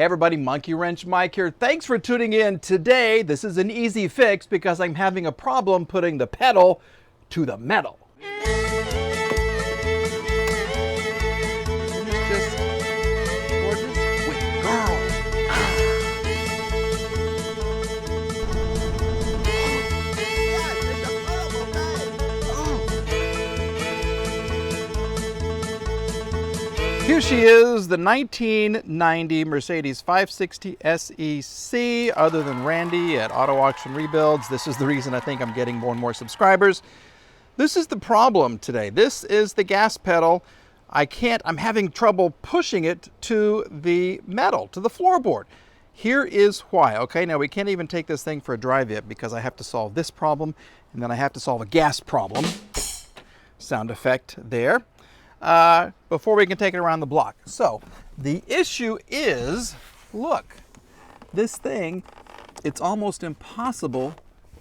Hey everybody, Monkey Wrench Mike here. Thanks for tuning in. Today, this is an easy fix because I'm having a problem putting the pedal to the metal. It's just gorgeous with girl. Here she is, the 1990 Mercedes 560 SEC. Other than Randy at Auto Auction Rebuilds, this is the reason I think I'm getting more and more subscribers. This is the problem today. This is the gas pedal. I'm having trouble pushing it to the metal, to the floorboard. Here is why. Okay, now we can't even take this thing for a drive yet because I have to solve this problem and then I have to solve a gas problem. Sound effect there. Before we can take it around the block. So the issue is, look, this thing, it's almost impossible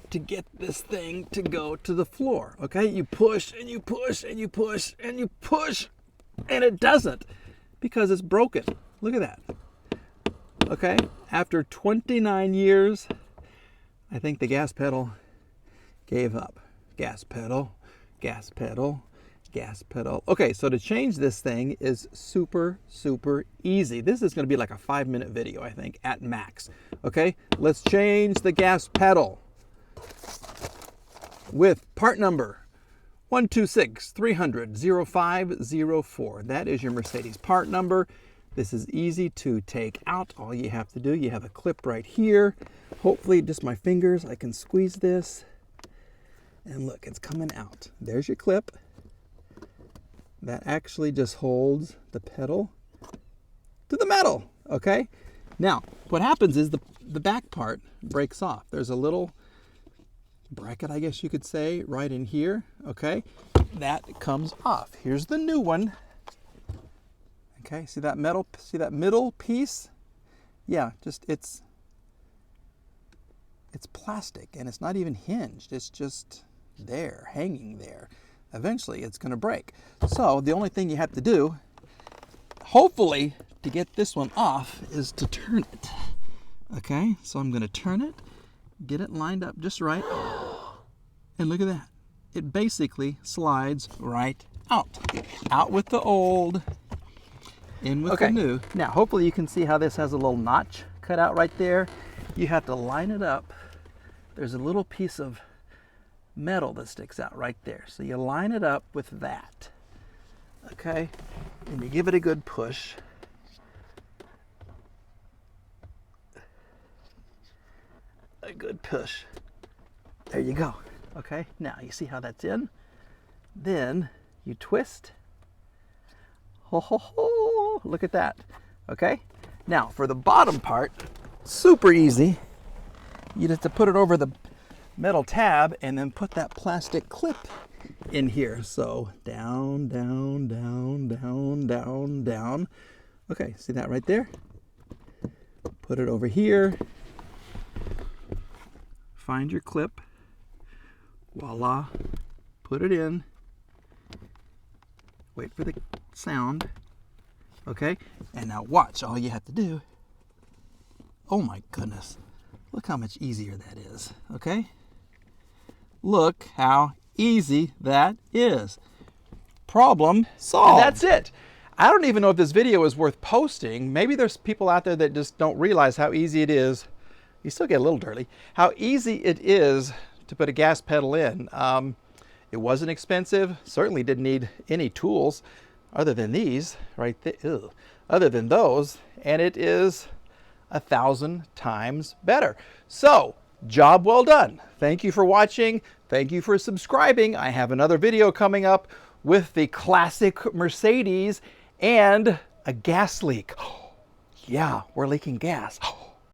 to get this thing to go to the floor. Okay, you push and you push and you push and you push and it doesn't because it's broken. Look at that. Okay, after 29 years, I think the gas pedal gave up. Gas pedal, gas pedal, gas pedal. Okay, so to change this thing is super easy. This is going to be like a 5-minute video, I think, at max. Okay, let's change the gas pedal with part number 126-300-0504. That is your Mercedes part number. This is easy to take out. All you have to do, you have a clip right here. Hopefully just my fingers, I can squeeze this and look, it's coming out. There's your clip. That actually just holds the pedal to the metal, okay? Now, what happens is the back part breaks off. There's a little bracket, I guess you could say, right in here, okay? That comes off. Here's the new one. Okay, see that middle piece? Yeah, just it's plastic and it's not even hinged. It's just there, hanging there. Eventually it's going to break. So the only thing you have to do, hopefully, to get this one off is to turn it. Okay, so I'm going to turn it, get it lined up just right, and look at that. It basically slides right out. Out with the old, in with the new. Now hopefully you can see how this has a little notch cut out right there. You have to line it up. There's a little piece of metal that sticks out right there. So you line it up with that. Okay? And you give it a good push. A good push. There you go. Okay? Now you see how that's in? Then you twist. Ho ho ho! Look at that. Okay? Now for the bottom part, super easy. You just have to put it over the metal tab and then put that plastic clip in here. So down, down, down, down, down, down. Okay, see that right there? Put it over here. Find your clip. Voila. Put it in. Wait for the sound. Okay, and now watch. All you have to do. Oh my goodness. Look how much easier that is. Okay? Look how easy that is. Problem solved. And that's it. I don't even know if this video is worth posting. Maybe there's people out there that just don't realize how easy it is. You still get a little dirty. How easy it is to put a gas pedal in. It wasn't expensive. Certainly didn't need any tools other than these right there. Other than those. And it is 1,000 times better. So, job well done. Thank you for watching. Thank you for subscribing. I have another video coming up with the classic Mercedes and a gas leak. Yeah, we're leaking gas.